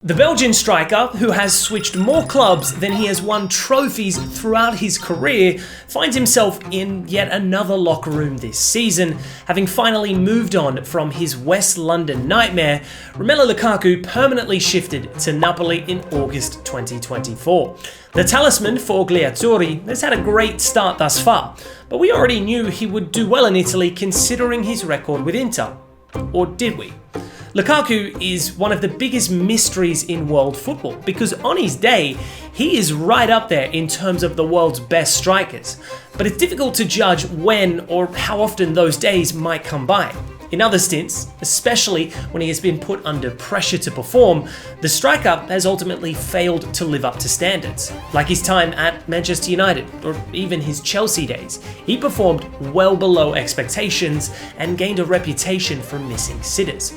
The Belgian striker, who has switched more clubs than he has won trophies throughout his career, finds himself in yet another locker room this season. Having finally moved on from his West London nightmare, Romelu Lukaku permanently shifted to Napoli in August 2024. The talisman for Gli Azzurri has had a great start thus far, but we already knew he would do well in Italy considering his record with Inter. Or did we? Lukaku is one of the biggest mysteries in world football because on his day, he is right up there in terms of the world's best strikers. But it's difficult to judge when or how often those days might come by. In other stints, especially when he has been put under pressure to perform, the striker has ultimately failed to live up to standards. Like his time at Manchester United or even his Chelsea days, he performed well below expectations and gained a reputation for missing sitters.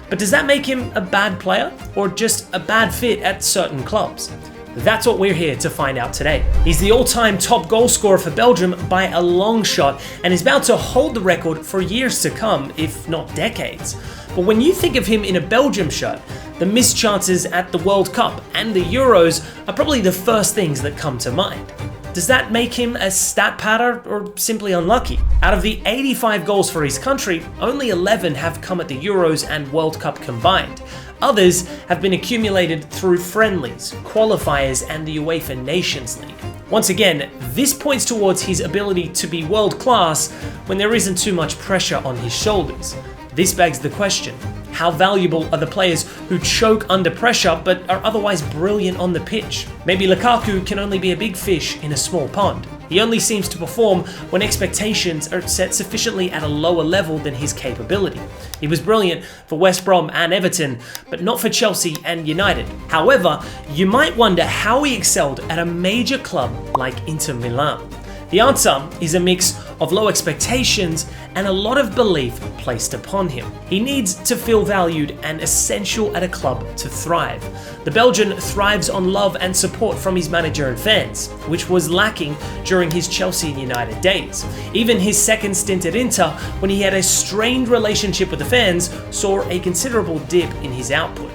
But does that make him a bad player or just a bad fit at certain clubs? That's what we're here to find out today. He's the all-time top goal scorer for Belgium by a long shot and is about to hold the record for years to come, if not decades. But when you think of him in a Belgium shirt, the missed chances at the World Cup and the Euros are probably the first things that come to mind. Does that make him a stat padder or simply unlucky? Out of the 85 goals for his country, only 11 have come at the Euros and World Cup combined. Others have been accumulated through friendlies, qualifiers, and the UEFA Nations League. Once again, this points towards his ability to be world class when there isn't too much pressure on his shoulders. This begs the question, how valuable are the players who choke under pressure but are otherwise brilliant on the pitch? Maybe Lukaku can only be a big fish in a small pond. He only seems to perform when expectations are set sufficiently at a lower level than his capability. He was brilliant for West Brom and Everton, but not for Chelsea and United. However, you might wonder how he excelled at a major club like Inter Milan. The answer is a mix of low expectations and a lot of belief placed upon him. He needs to feel valued and essential at a club to thrive. The Belgian thrives on love and support from his manager and fans, which was lacking during his Chelsea and United days. Even his second stint at Inter, when he had a strained relationship with the fans, saw a considerable dip in his output.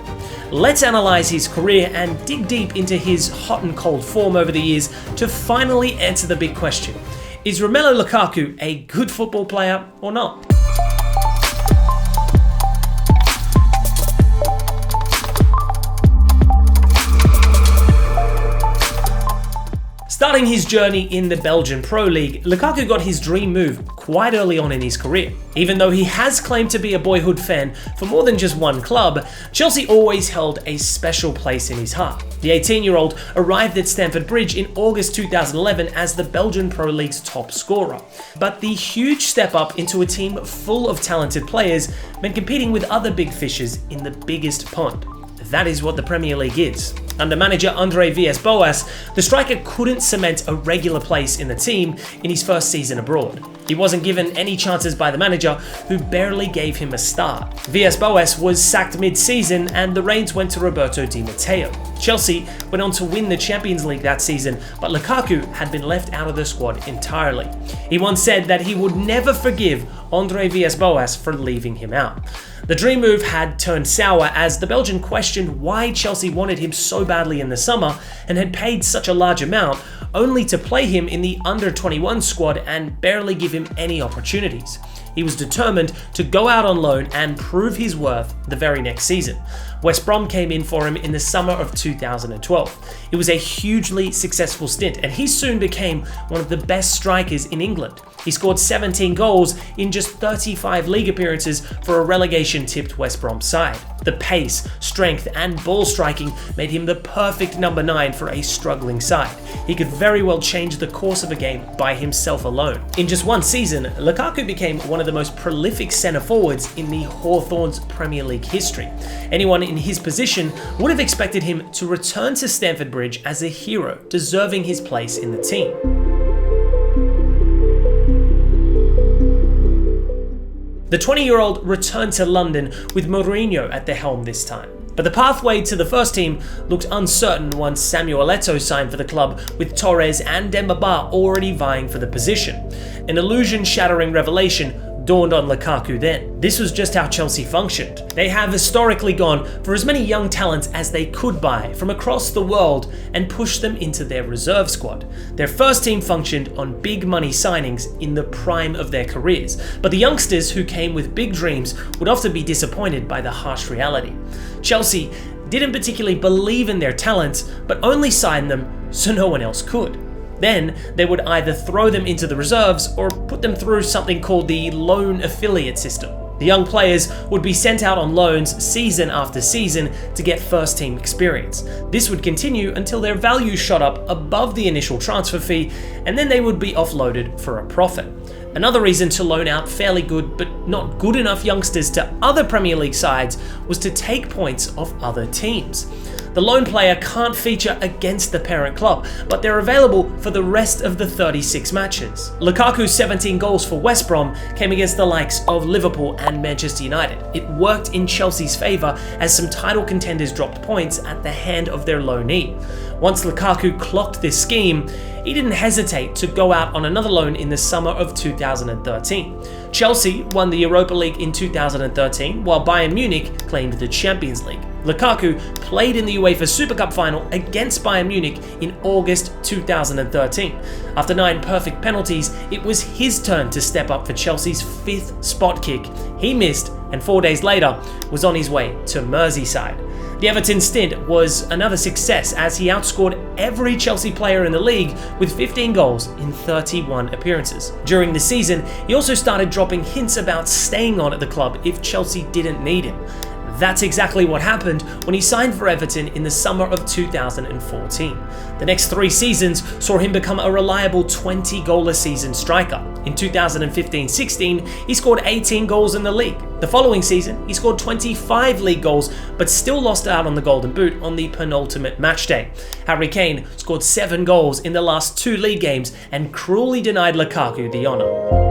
Let's analyze his career and dig deep into his hot and cold form over the years to finally answer the big question. Is Romelu Lukaku a good football player or not? Starting his journey in the Belgian Pro League, Lukaku got his dream move quite early on in his career. Even though he has claimed to be a boyhood fan for more than just one club, Chelsea always held a special place in his heart. The 18-year-old arrived at Stamford Bridge in August 2011 as the Belgian Pro League's top scorer. But the huge step up into a team full of talented players meant competing with other big fishes in the biggest pond. That is what the Premier League is. Under manager Andre Villas-Boas, the striker couldn't cement a regular place in the team in his first season abroad. He wasn't given any chances by the manager, who barely gave him a start. Villas-Boas was sacked mid-season and the reins went to Roberto Di Matteo. Chelsea went on to win the Champions League that season, but Lukaku had been left out of the squad entirely. He once said that he would never forgive Andre Villas-Boas for leaving him out. The dream move had turned sour as the Belgian questioned why Chelsea wanted him so badly in the summer and had paid such a large amount, only to play him in the under-21 squad and barely give him any opportunities. He was determined to go out on loan and prove his worth the very next season. West Brom came in for him in the summer of 2012. It was a hugely successful stint and he soon became one of the best strikers in England. He scored 17 goals in just 35 league appearances for a relegation-tipped West Brom side. The pace, strength, and ball striking made him the perfect number 9 for a struggling side. He could very well change the course of a game by himself alone. In just one season, Lukaku became one of the most prolific centre forwards in the Hawthorns Premier League history. Anyone in his position would have expected him to return to Stamford Bridge as a hero, deserving his place in the team. The 20-year-old returned to London with Mourinho at the helm this time. But the pathway to the first team looked uncertain once Samuel Eto'o signed for the club, with Torres and Demba Ba already vying for the position. An illusion-shattering revelation dawned on Lukaku then. This was just how Chelsea functioned. They have historically gone for as many young talents as they could buy from across the world and pushed them into their reserve squad. Their first team functioned on big money signings in the prime of their careers, but the youngsters who came with big dreams would often be disappointed by the harsh reality. Chelsea didn't particularly believe in their talents, but only signed them so no one else could. Then they would either throw them into the reserves or put them through something called the loan affiliate system. The young players would be sent out on loans season after season to get first team experience. This would continue until their value shot up above the initial transfer fee, and then they would be offloaded for a profit. Another reason to loan out fairly good but not good enough youngsters to other Premier League sides was to take points off other teams. The loan player can't feature against the parent club, but they're available for the rest of the 36 matches. Lukaku's 17 goals for West Brom came against the likes of Liverpool and Manchester United. It worked in Chelsea's favour as some title contenders dropped points at the hand of their loanee. Once Lukaku clocked this scheme, he didn't hesitate to go out on another loan in the summer of 2013. Chelsea won the Europa League in 2013, while Bayern Munich claimed the Champions League. Lukaku played in the UEFA Super Cup final against Bayern Munich in August 2013. After 9 perfect penalties, it was his turn to step up for Chelsea's 5th spot kick. He missed, and 4 days later was on his way to Merseyside. The Everton stint was another success as he outscored every Chelsea player in the league with 15 goals in 31 appearances. During the season, he also started dropping hints about staying on at the club if Chelsea didn't need him. That's exactly what happened when he signed for Everton in the summer of 2014. The next 3 seasons saw him become a reliable 20-goal-a-season striker. In 2015-16, he scored 18 goals in the league. The following season, he scored 25 league goals, but still lost out on the Golden Boot on the penultimate match day. Harry Kane scored 7 goals in the last 2 league games and cruelly denied Lukaku the honour.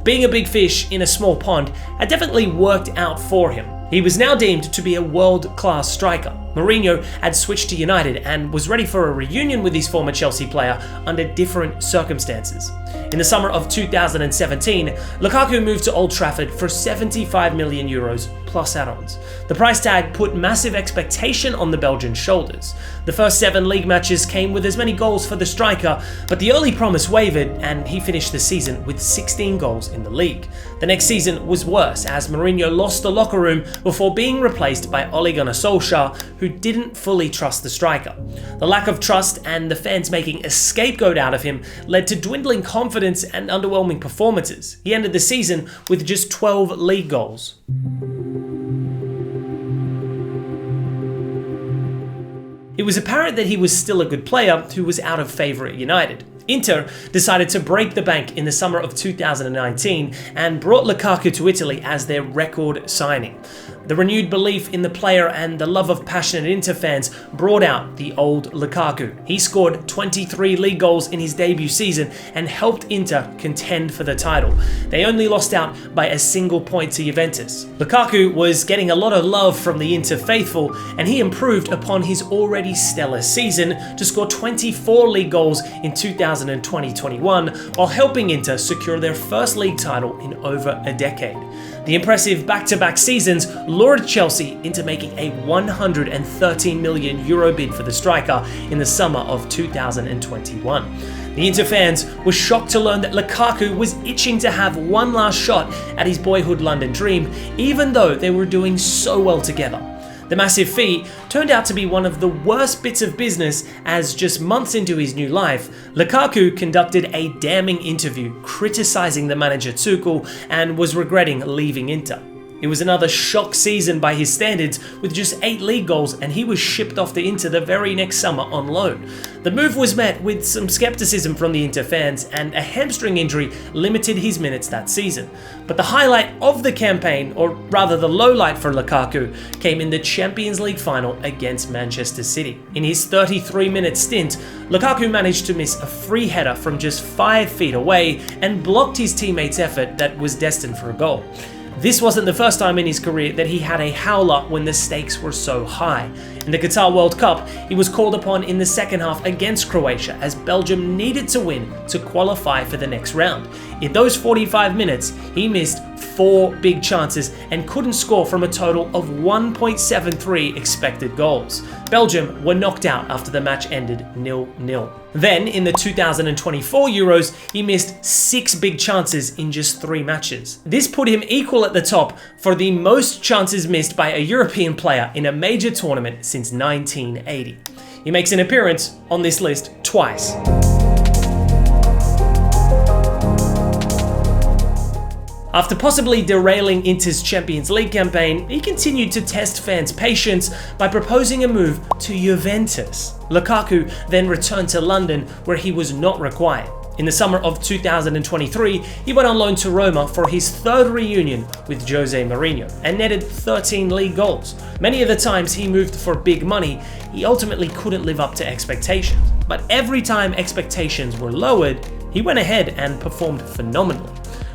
Being a big fish in a small pond had definitely worked out for him. He was now deemed to be a world-class striker. Mourinho had switched to United and was ready for a reunion with his former Chelsea player under different circumstances. In the summer of 2017, Lukaku moved to Old Trafford for €75 million plus add-ons. The price tag put massive expectation on the Belgian shoulders. The first 7 league matches came with as many goals for the striker, but the early promise wavered and he finished the season with 16 goals in the league. The next season was worse as Mourinho lost the locker room before being replaced by Ole Gunnar Solskjaer, who didn't fully trust the striker. The lack of trust and the fans making a scapegoat out of him led to dwindling confidence and underwhelming performances. He ended the season with just 12 league goals. It was apparent that he was still a good player who was out of favour at United. Inter decided to break the bank in the summer of 2019 and brought Lukaku to Italy as their record signing. The renewed belief in the player and the love of passionate Inter fans brought out the old Lukaku. He scored 23 league goals in his debut season and helped Inter contend for the title. They only lost out by a single point to Juventus. Lukaku was getting a lot of love from the Inter faithful, and he improved upon his already stellar season to score 24 league goals in 2020-21 while helping Inter secure their first league title in over a decade. The impressive back-to-back seasons lured Chelsea into making a €113 million bid for the striker in the summer of 2021. The Inter fans were shocked to learn that Lukaku was itching to have one last shot at his boyhood London dream, even though they were doing so well together. The massive fee turned out to be one of the worst bits of business as just months into his new life, Lukaku conducted a damning interview criticising the manager Tuchel and was regretting leaving Inter. It was another shock season by his standards with just 8 league goals, and he was shipped off to Inter the very next summer on loan. The move was met with some skepticism from the Inter fans, and a hamstring injury limited his minutes that season. But the highlight of the campaign, or rather the lowlight for Lukaku, came in the Champions League final against Manchester City. In his 33-minute stint, Lukaku managed to miss a free header from just 5 feet away and blocked his teammate's effort that was destined for a goal. This wasn't the first time in his career that he had a howler when the stakes were so high. In the Qatar World Cup, he was called upon in the second half against Croatia as Belgium needed to win to qualify for the next round. In those 45 minutes, he missed 4 big chances and couldn't score from a total of 1.73 expected goals. Belgium were knocked out after the match ended 0-0. Then, in the 2024 Euros, he missed 6 big chances in just 3 matches. This put him equal at the top for the most chances missed by a European player in a major tournament since 1980. He makes an appearance on this list twice. After possibly derailing Inter's Champions League campaign, he continued to test fans' patience by proposing a move to Juventus. Lukaku then returned to London, where he was not required. In the summer of 2023, he went on loan to Roma for his 3rd reunion with Jose Mourinho and netted 13 league goals. Many of the times he moved for big money, he ultimately couldn't live up to expectations. But every time expectations were lowered, he went ahead and performed phenomenally.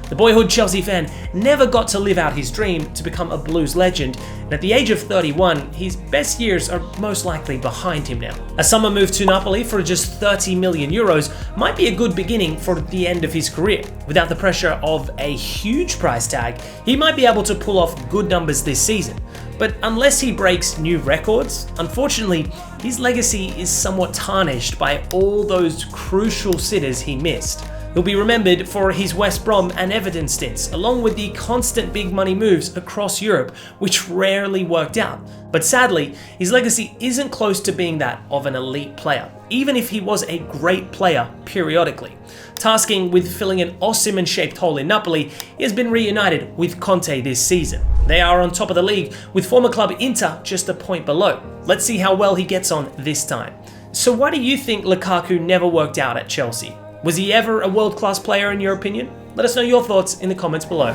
The boyhood Chelsea fan never got to live out his dream to become a Blues legend, and at the age of 31, his best years are most likely behind him now. A summer move to Napoli for just 30 million euros might be a good beginning for the end of his career. Without the pressure of a huge price tag, he might be able to pull off good numbers this season. But unless he breaks new records, unfortunately, his legacy is somewhat tarnished by all those crucial sitters he missed. He'll be remembered for his West Brom and Everton stints, along with the constant big money moves across Europe, which rarely worked out. But sadly, his legacy isn't close to being that of an elite player, even if he was a great player periodically. Tasking with filling an Osimhen-shaped hole in Napoli, he has been reunited with Conte this season. They are on top of the league, with former club Inter just a point below. Let's see how well he gets on this time. So why do you think Lukaku never worked out at Chelsea? Was he ever a world-class player in your opinion? Let us know your thoughts in the comments below.